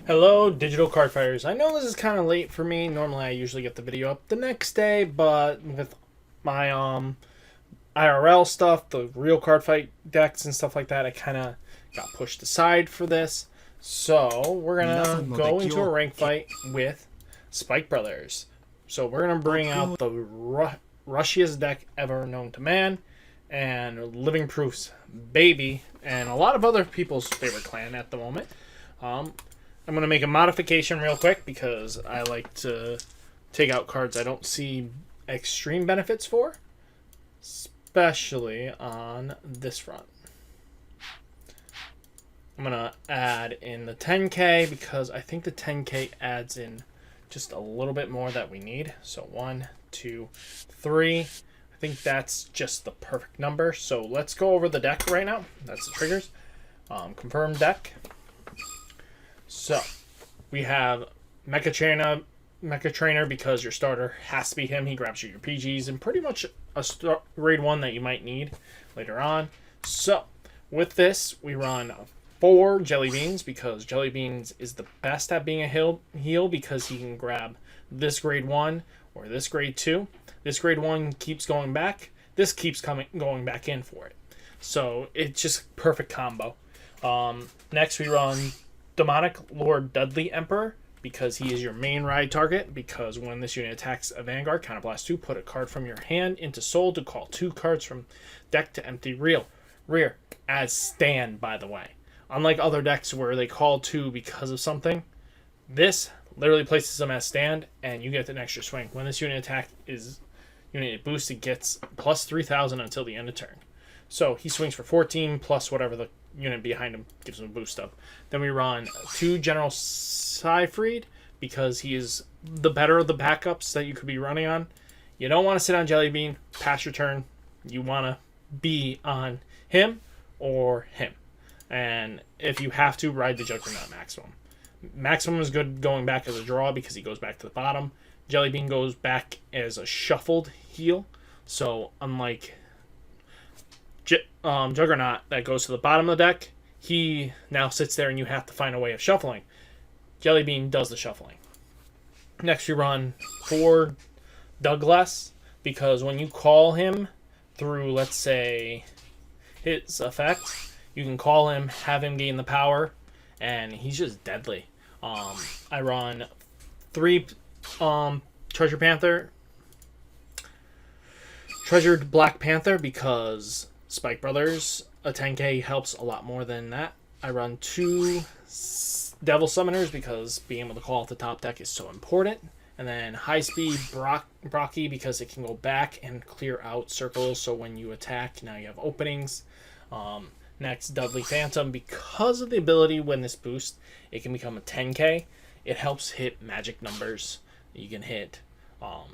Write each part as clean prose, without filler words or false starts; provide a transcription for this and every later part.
Hello, digital card fighters. I know this is kind of late for me. Normally, I usually get the video up the next day, but with my IRL stuff, the real card fight decks and stuff like that, I kind of got pushed aside for this. So we're gonna go into a rank fight with Spike Brothers. So we're gonna bring out the rushiest deck ever known to man, and Living Proof's baby, and a lot of other people's favorite clan at the moment. I'm going to make a modification real quick because I like to take out cards I don't see extreme benefits for, especially on this front. I'm going to add in the 10k because I think the 10k adds in just a little bit more that we need. So 1, 2, 3. I think that's just the perfect number. So let's go over the deck right now. That's the triggers. Confirm deck. So, we have Mecha Trainer because your starter has to be him. He grabs you your PGs and pretty much a grade 1 that you might need later on. So, with this, we run 4 Jelly Beans because Jelly Beans is the best at being a heal because he can grab this grade 1 or this grade 2. This grade 1 keeps going back. This keeps going back in for it. So, it's just perfect combo. Next, we run Demonic Lord Dudley Emperor because he is your main ride target, because when this unit attacks a Vanguard, Counterblast 2, put a card from your hand into soul to call 2 cards from deck to empty rear as stand, by the way. Unlike other decks where they call 2 because of something, this literally places them as stand and you get an extra swing. When this unit attack is unit boosted, gets plus 3,000 until the end of turn. So he swings for 14 plus whatever the unit behind him gives him a boost up. Then we run 2 General Seifried because he is the better of the backups that you could be running on. You don't want to sit on Jelly Bean, pass your turn. You want to be on him or him. And if you have to, ride the Juggernaut Maximum. Maximum is good going back as a draw because he goes back to the bottom. Jelly Bean goes back as a shuffled heal. So unlike Juggernaut that goes to the bottom of the deck, he now sits there and you have to find a way of shuffling. Jelly Bean does the shuffling. Next we run 4 Douglas because when you call him through, let's say, his effect, you can call him, have him gain the power, and he's just deadly. I run 3 Treasured Black Panther because Spike Brothers, a 10k helps a lot more than that. I run 2 Devil Summoners because being able to call off the top deck is so important. And then High Speed Brocky because it can go back and clear out circles, so when you attack, now you have openings. Next, Dudley Phantom because of the ability when this boosts, it can become a 10k. It helps hit magic numbers. You can hit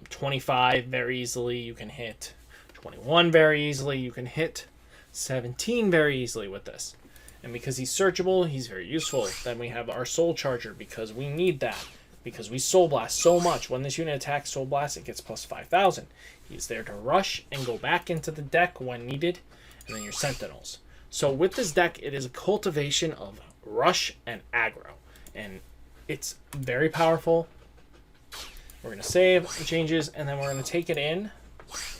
25 very easily. You can hit 21 very easily. You can hit 17 very easily with this. And because he's searchable, he's very useful. Then we have our Soul Charger because we need that. Because we Soul Blast so much. When this unit attacks Soul Blast, it gets plus 5,000. He's there to rush and go back into the deck when needed. And then your Sentinels. So with this deck, it is a cultivation of rush and aggro. And it's very powerful. We're going to save the changes, and then we're going to take it in.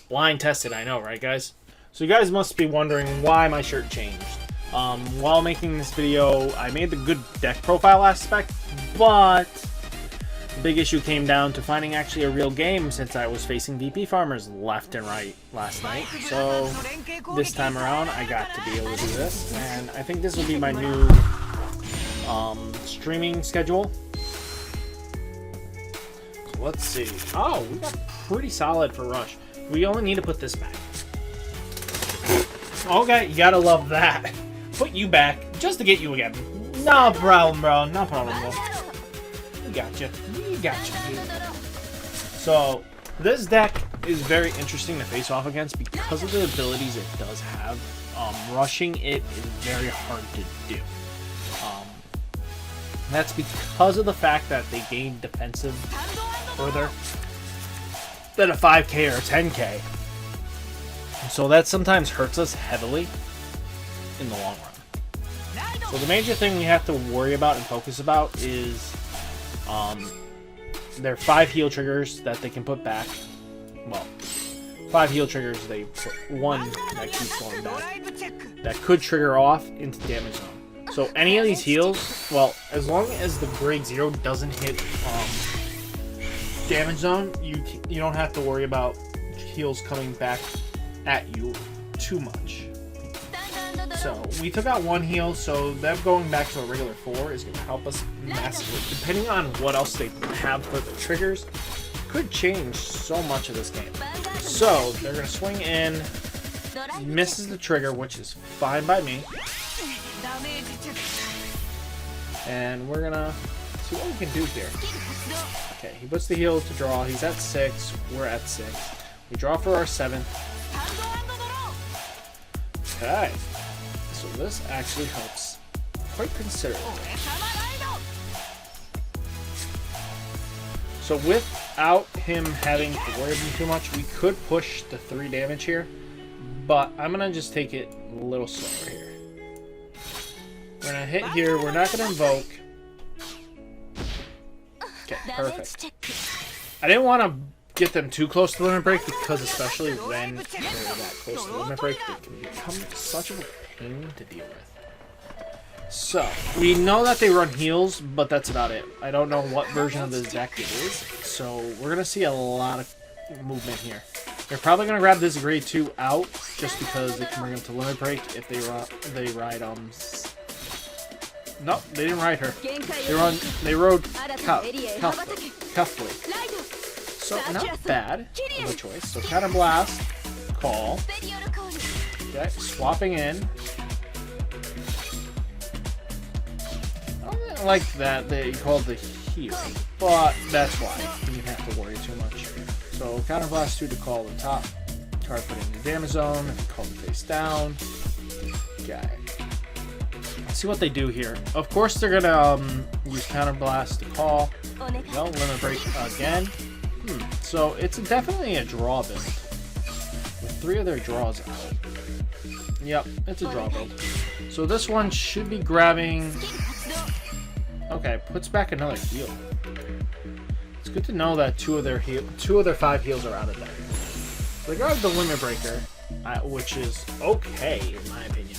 Blind tested, I know, right, guys? So you guys must be wondering why my shirt changed. While making this video, I made the good deck profile aspect, but the big issue came down to finding actually a real game since I was facing VP farmers left and right last night. So this time around, I got to be able to do this, and I think this will be my new streaming schedule. So let's see. Oh, we got pretty solid for Rush. We only need to put this back. Okay, you gotta love that. Put you back just to get you again. No problem, bro. No problem, bro. We got you. We got you, dude. So, this deck is very interesting to face off against because of the abilities it does have. Rushing it is very hard to do. That's because of the fact that they gain defensive further than a 5k or a 10k. So that sometimes hurts us heavily in the long run. So the major thing we have to worry about and focus about is their 5 heal triggers that they can put back. Well, 5 heal triggers, they put 1 that keeps going back. That could trigger off into damage zone. So any of these heals, well, as long as the grade 0 doesn't hit damage zone, you don't have to worry about heals coming back at you too much. So we took out 1 heal, so them going back to a regular 4 is going to help us massively. Depending on what else they have for the triggers, could change so much of this game. So they're going to swing in, misses the trigger, which is fine by me. And we're going to see what we can do here. Okay, he puts the heal to draw. He's at 6. We're at 6. We draw for our 7th. Okay. So this actually helps quite considerably. So without him having to worry about too much, we could push the 3 damage here. But I'm going to just take it a little slower here. We're going to hit here. We're not going to invoke. Okay, perfect. I didn't want to get them too close to limit break because especially when they're that close to limit break, they can become such of a pain to deal with. So, we know that they run heals, but that's about it. I don't know what version of this deck it is, so we're going to see a lot of movement here. They're probably going to grab this grade 2 out just because they can bring them to limit break if they ride Nope, they didn't ride her. They rode Cuffly. So not bad of a choice. So counter blast, call. Okay, swapping in. I don't like that they called the heal, but that's why you didn't have to worry too much. So counter blast 2 to call the top. Card put in the damage zone. Call the face down. Okay. Let's see what they do here. Of course, they're gonna use counter blast to call. No limit break again. So it's definitely a draw build. With 3 of their draws out. Yep, it's a draw build. So this one should be grabbing. Okay, puts back another heal. It's good to know that 2 of their 5 heals are out of there. So they grabbed the limit breaker, which is okay in my opinion.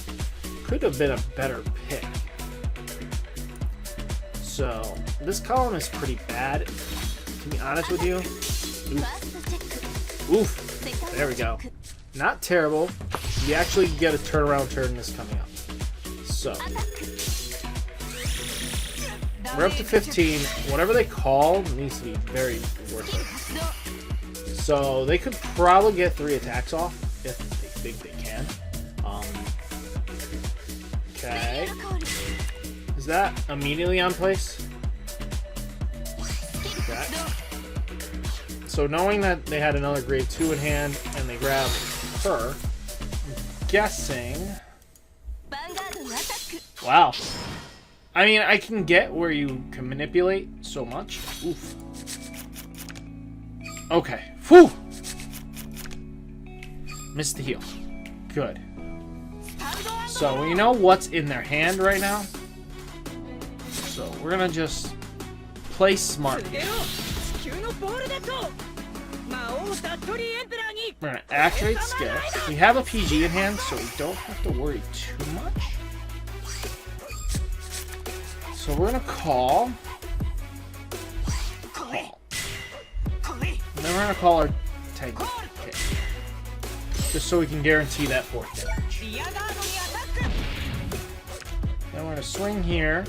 Could have been a better pick. So this column is pretty bad, to be honest with you. Oof. There we go. Not terrible. You actually get a turnaround turn this coming up. So we're up to 15. Whatever they call needs to be very worth it. So they could probably get 3 attacks off if they think they can. Okay. Is that immediately on place? Okay. So knowing that they had another grade 2 in hand and they grabbed her, I'm guessing. Wow. I mean, I can get where you can manipulate so much. Oof. Okay. Whew. Missed the heal. Good. So we know what's in their hand right now. So we're gonna just play smart here. We're gonna activate skill. We have a PG in hand, so we don't have to worry too much. So we're gonna call. And then we're gonna call our tank. Okay. Just so we can guarantee that 4th damage. Then we're gonna swing here.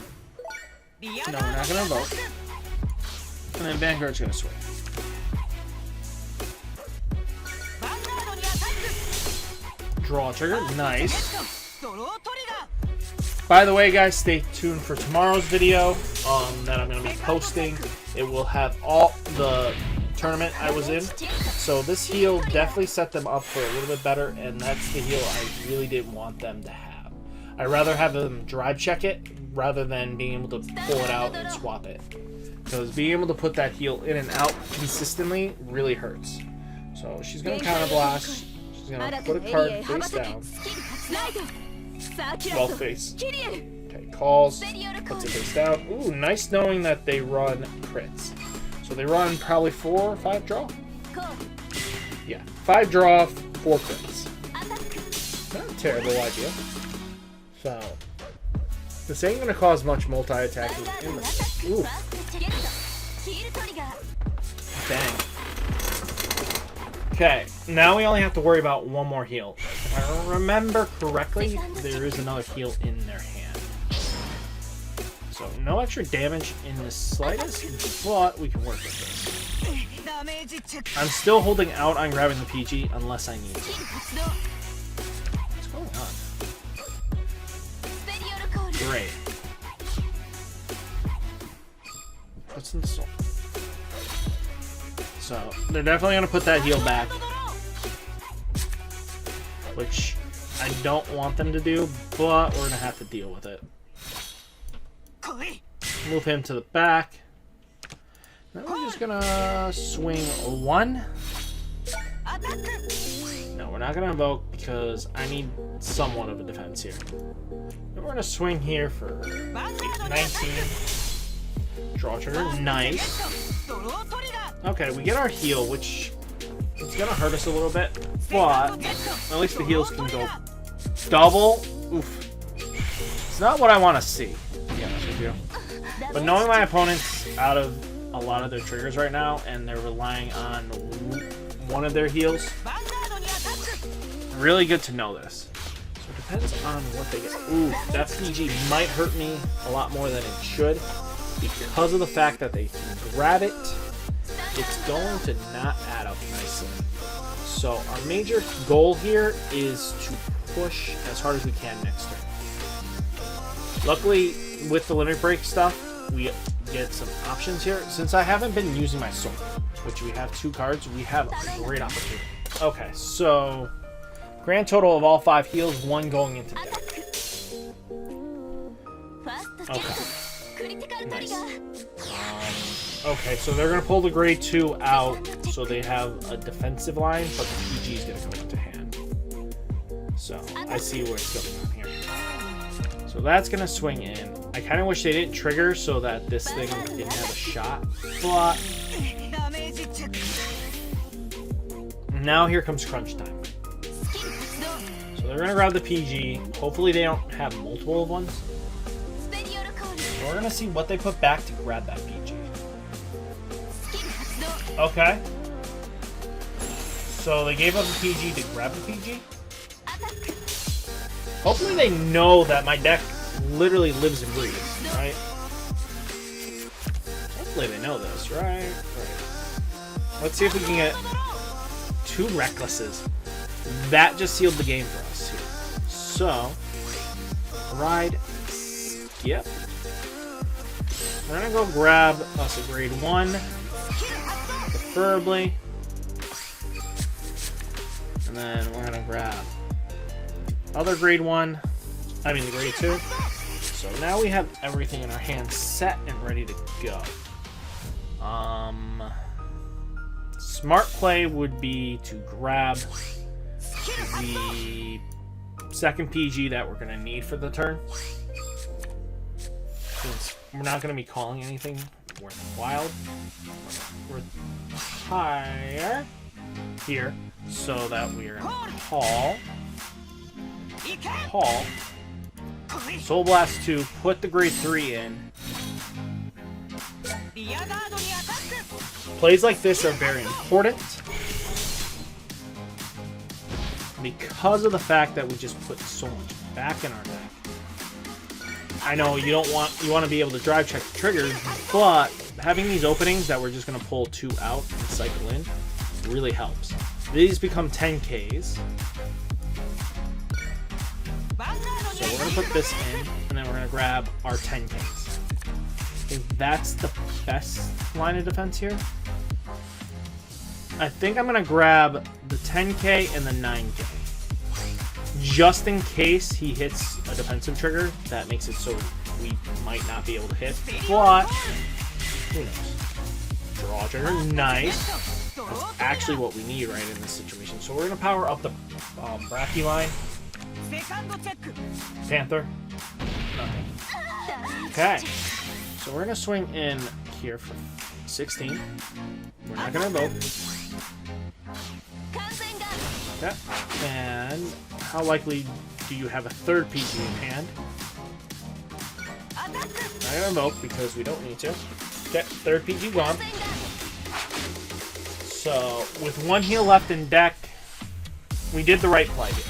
No, we're not gonna invoke. And then Vanguard's gonna swing. Draw trigger, nice. By the way, guys, stay tuned for tomorrow's video that I'm gonna be posting. It will have all the tournament I was in. So this heal definitely set them up for a little bit better, and that's the heal I really didn't want them to have. I'd rather have them drive check it rather than being able to pull it out and swap it. Because being able to put that heal in and out consistently really hurts. So she's going to counter blast. She's going to put a card face down. Well, face. Okay, calls. Puts it face down. Ooh, nice knowing that they run crits. So they run probably 4 or 5 draw? Yeah, 5 draw, 4 crits. Not a terrible idea. So, this ain't gonna cause much multi-attacking in the... Ooh. Dang. Okay, now we only have to worry about one more heal. If I remember correctly, there is another heal in their hand. So, no extra damage in the slightest, but we can work with this. I'm still holding out on grabbing the PG unless I need to. What's going on? Great. What's in the soul? So, they're definitely going to put that heal back. Which I don't want them to do, but we're going to have to deal with it. Move him to the back. Now we're just going to swing 1. No, we're not going to invoke because I need somewhat of a defense here. And we're going to swing here for 19. Draw trigger. Nice. Okay, we get our heal, which it's going to hurt us a little bit, but at least the heals can go double. Oof. It's not what I want to see, to be honest with you. But knowing my opponent's out of a lot of their triggers right now, and they're relying on one of their heals, really good to know this. So it depends on what they get. Ooh, that PG might hurt me a lot more than it should. Because of the fact that they can grab it, it's going to not add up nicely. So our major goal here is to push as hard as we can next turn. Luckily, with the limit break stuff, we get some options here. Since I haven't been using my sword, which we have 2 cards, we have a great opportunity. Okay, so grand total of all 5 heals, 1 going into deck. Okay. Nice. Okay, so they're going to pull the grade 2 out, so they have a defensive line, but the PG is going to go into hand. So, I see what's going on here. So that's going to swing in. I kind of wish they didn't trigger so that this thing didn't have a shot, but... Now here comes crunch time. So they're going to grab the PG. Hopefully they don't have multiple ones. So we're going to see what they put back to grab that PG. Okay. So they gave up the PG to grab the PG. Hopefully they know that my deck literally lives and breathes, right? Hopefully they know this, right? Let's see if we can get 2 Recklesses. That just sealed the game for us here. So, ride, skip. We're gonna go grab us a grade 1, preferably. And then we're gonna grab other grade 1, I mean the grade 2. So now we have everything in our hands set and ready to go. Smart play would be to grab the second PG that we're gonna need for the turn. Since we're not gonna be calling anything worthwhile. We're higher here so that we're gonna call. Soul Blast 2, put the grade 3 in. Plays like this are very important because of the fact that we just put so much back in our deck. I know you want to be able to drive check the triggers, but having these openings that we're just going to pull 2 out and cycle in really helps. These become 10Ks. So we're going to put this in, and then we're going to grab our 10Ks. I think that's the best line of defense here. I think I'm going to grab the 10K and the 9K. Just in case he hits a defensive trigger, that makes it so we might not be able to hit. But, who knows? Draw trigger, nice. That's actually what we need right in this situation. So we're going to power up the Bracky line. Panther. Nothing. Okay. So we're going to swing in here for 16. We're not going to invoke. Okay. And how likely do you have a third PG in hand? Not going to invoke because we don't need to. Okay, third PG gone. So, with one heal left in deck, we did the right play here.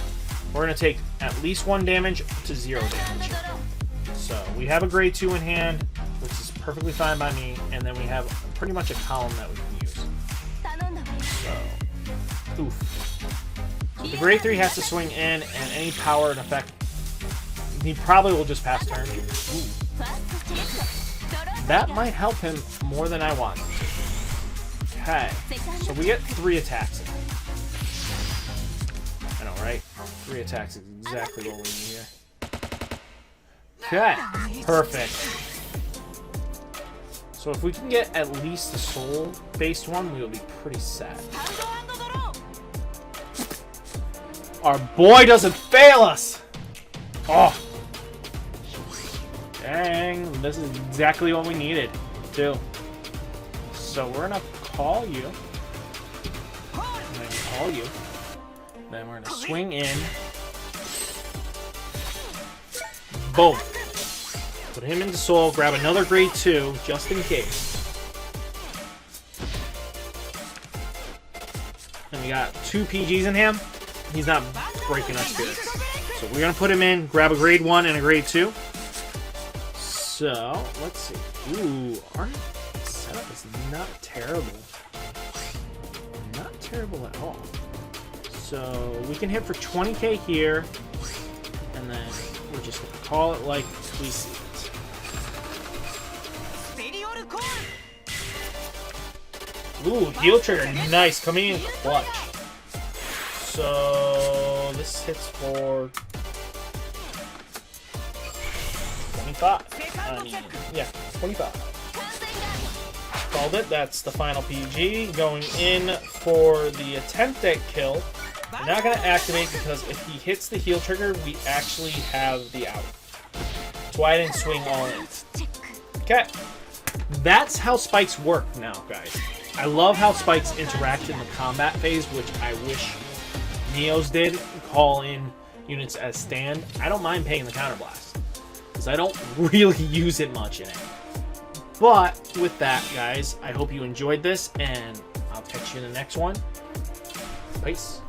We're going to take at least 1 damage to 0 damage. So, we have a grade 2 in hand, which is perfectly fine by me, and then we have pretty much a column that we can use. So, oof. So the grade 3 has to swing in, and any power and effect, he probably will just pass turn. Ooh. That might help him more than I want. Okay, so we get 3 attacks. I know, right? 3 attacks is exactly what we need here. Okay, perfect. So if we can get at least the soul-based one, we will be pretty set. Our boy doesn't fail us! Oh! Dang, this is exactly what we needed, too. So we're gonna call you. I'm gonna call you. Then we're gonna swing in. Boom. Put him into soul, grab another grade 2, just in case. And we got 2 PGs in him. He's not breaking our spirits. So we're gonna put him in, grab a grade 1 and a grade 2. So, let's see. Ooh, our setup is not terrible. Not terrible at all. So, we can hit for 20k here, and then we're just going to call it like we see it. Ooh, heal trigger, nice, coming in clutch. So, this hits for 25. I mean, yeah, 25. Called it. That's the final PG. Going in for the attempt at kill. We're not going to activate because if he hits the heal trigger, we actually have the out. That's why I didn't swing all in. Okay. That's how spikes work now, guys. I love how spikes interact in the combat phase, which I wish Neos did. Call in units as stand. I don't mind paying the counterblast, because I don't really use it much in it. But with that, guys, I hope you enjoyed this, and I'll catch you in the next one. Peace.